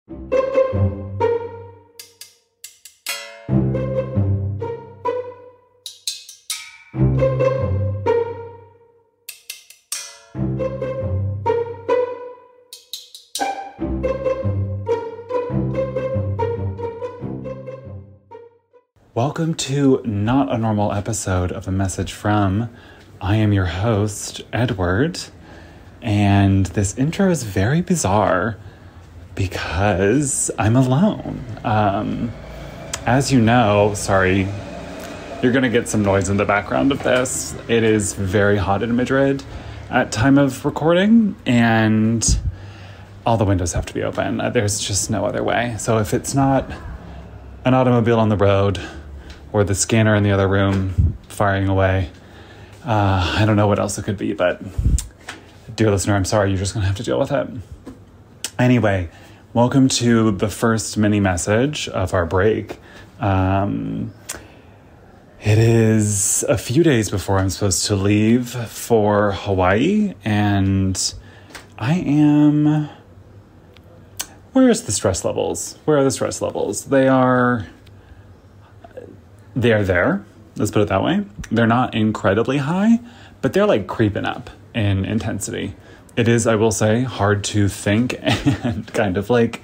Welcome to not a normal episode of A Message From. I am your host, Edward, and this intro is very bizarre because I'm alone. As you know, sorry, you're going to get some noise in the background of this. It is very hot in Madrid at time of recording, and all the windows have to be open. There's just no other way. So if it's not an automobile on the road or the scanner in the other room firing away, I don't know what else it could be, but dear listener, I'm sorry, you're just going to have to deal with it. Anyway, welcome to the first mini message of our break. It is a few days before I'm supposed to leave for Hawaii, and I am... Where are the stress levels? They're there. Let's put it that way. They're not incredibly high, but they're like creeping up in intensity. It is, I will say, hard to think and kind of like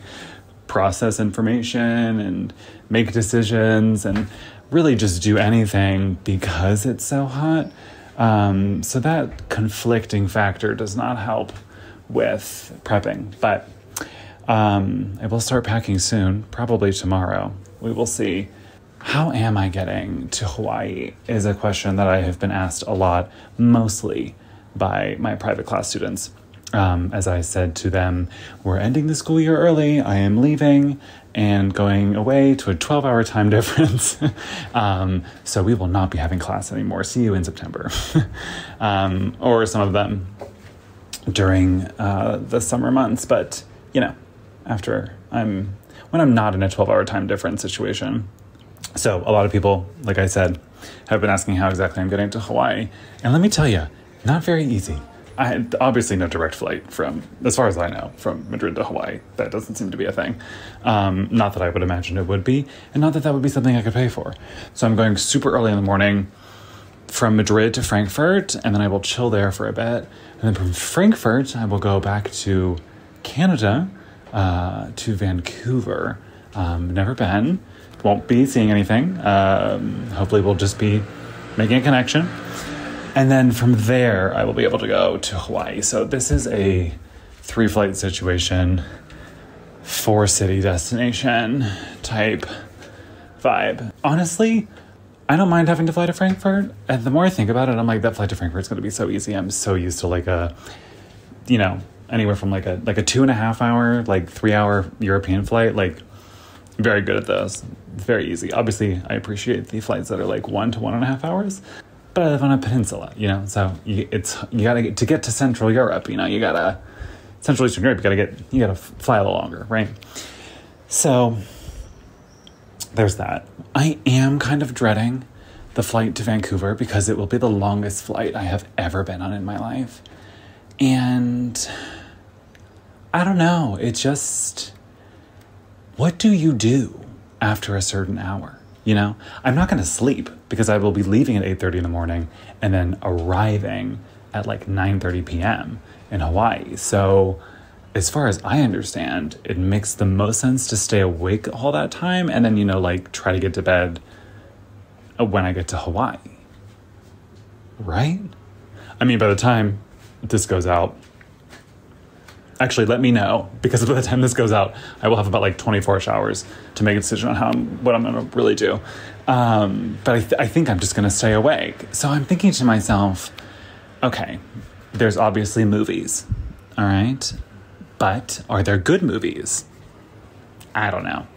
process information and make decisions and really just do anything because it's so hot. So that conflicting factor does not help with prepping, but I will start packing soon, probably tomorrow. We will see. How am I getting to Hawaii is a question that I have been asked a lot, mostly by my private class students. As I said to them, we're ending the school year early. I am leaving and going away to a 12-hour time difference. So we will not be having class anymore. See you in September. Or some of them during the summer months. But, you know, when I'm not in a 12-hour time difference situation. So a lot of people, like I said, have been asking how exactly I'm getting to Hawaii. And let me tell you, not very easy. Obviously no direct flight from, as far as I know, from Madrid to Hawaii. That doesn't seem to be a thing. Not that I would imagine it would be, and not that would be something I could pay for. So I'm going super early in the morning from Madrid to Frankfurt, and then I will chill there for a bit. And then from Frankfurt, I will go back to Canada, to Vancouver. Never been. Won't be seeing anything. Hopefully we'll just be making a connection. And then from there, I will be able to go to Hawaii. So this is a 3-flight situation, 4-city destination type vibe. Honestly, I don't mind having to fly to Frankfurt. And the more I think about it, I'm like, that flight to Frankfurt is going to be so easy. I'm so used to like a, anywhere from like a 2.5 hour, like 3-hour European flight, like very good at those. Very easy. Obviously, I appreciate the flights that are like 1 to 1.5 hours, but I live on a peninsula, so you gotta to get to Central Europe, Central Eastern Europe, you gotta fly a little longer, right? So there's that. I am kind of dreading the flight to Vancouver because it will be the longest flight I have ever been on in my life. And I don't know, what do you do after a certain hour? I'm not going to sleep because I will be leaving at 8:30 in the morning and then arriving at like 9:30 p.m. in Hawaii. So as far as I understand, it makes the most sense to stay awake all that time and then, try to get to bed when I get to Hawaii. Right? I mean, by the time this goes out, actually, let me know, because by the time this goes out, I will have about like 24 hours to make a decision on what I'm going to really do. But I think I'm just going to stay awake. So I'm thinking to myself, okay, there's obviously movies, all right? But are there good movies? I don't know.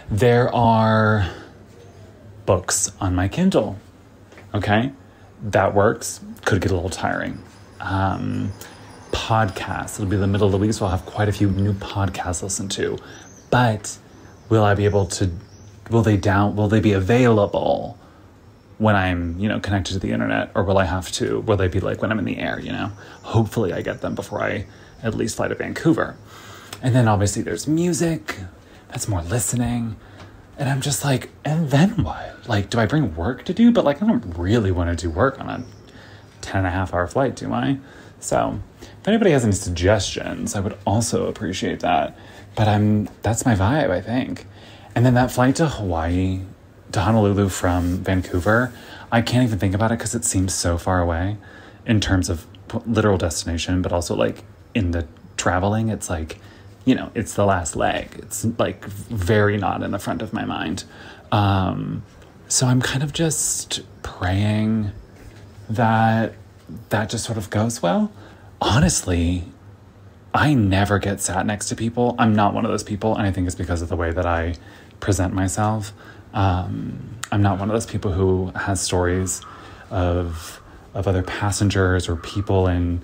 There are books on my Kindle, okay? That works. Could get a little tiring. Podcasts. It'll be the middle of the week, so I'll have quite a few new podcasts to listen to. But will I be able to, will they be available when I'm, connected to the internet, or will they be like when I'm in the air, Hopefully I get them before I at least fly to Vancouver. And then obviously there's music. That's more listening. And I'm just like, and then what? Like, do I bring work to do? But like, I don't really want to do work on a 10.5-hour flight, do I? So if anybody has any suggestions, I would also appreciate that. But that's my vibe, I think. And then that flight to Honolulu from Vancouver, I can't even think about it because it seems so far away in terms of literal destination, but also like in the traveling, it's like, you know, it's the last leg. It's like very not in the front of my mind. So I'm kind of just praying that just sort of goes well. Honestly, I never get sat next to people. I'm not one of those people, and I think it's because of the way that I present myself. I'm not one of those people who has stories of other passengers or people in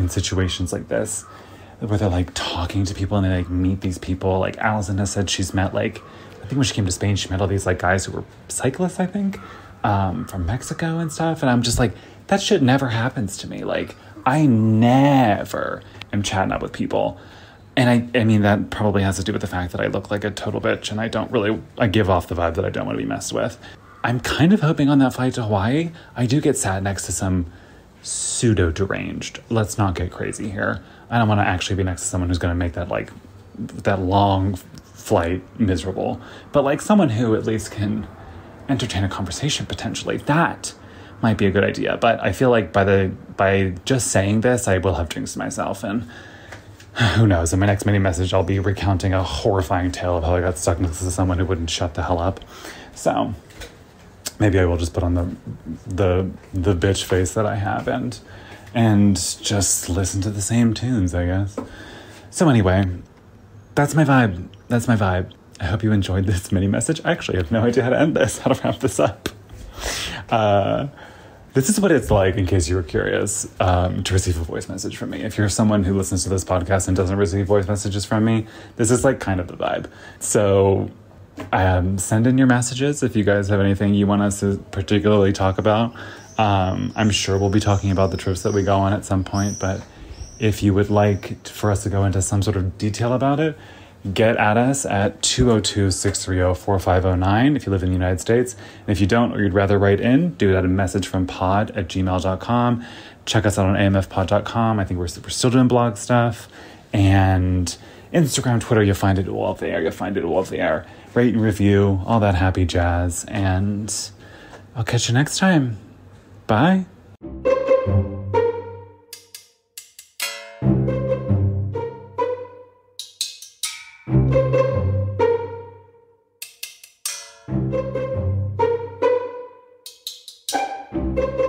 situations like this where they're like talking to people and they like meet these people. Like Alyson has said she's met like, I think when she came to Spain, she met all these like guys who were cyclists, I think, from Mexico and stuff. And I'm just like, that shit never happens to me. Like, I never am chatting up with people. And I mean, that probably has to do with the fact that I look like a total bitch and I give off the vibe that I don't want to be messed with. I'm kind of hoping on that flight to Hawaii, I do get sat next to some pseudo-deranged. Let's not get crazy here. I don't want to actually be next to someone who's going to make that long flight miserable. But like someone who at least can entertain a conversation potentially. That might be a good idea. But I feel like by just saying this, I will have drinks to myself. And who knows, in my next mini message, I'll be recounting a horrifying tale of how I got stuck next to someone who wouldn't shut the hell up. So maybe I will just put on the bitch face that I have and just listen to the same tunes, I guess. So anyway, that's my vibe. I hope you enjoyed this mini message. I actually have no idea how to end this, how to wrap this up. This is what it's like, in case you were curious, to receive a voice message from me. If you're someone who listens to this podcast and doesn't receive voice messages from me, this is like kind of the vibe. So send in your messages if you guys have anything you want us to particularly talk about. I'm sure we'll be talking about the trips that we go on at some point, but if you would like for us to go into some sort of detail about it, get at us at 202-630-4509 if you live in the United States. And if you don't, or you'd rather write in, do that a message from pod@gmail.com. Check us out on amfpod.com. I think we're still doing blog stuff. And Instagram, Twitter, you'll find it all there. Rate and review, all that happy jazz. And I'll catch you next time. Bye. Thank you.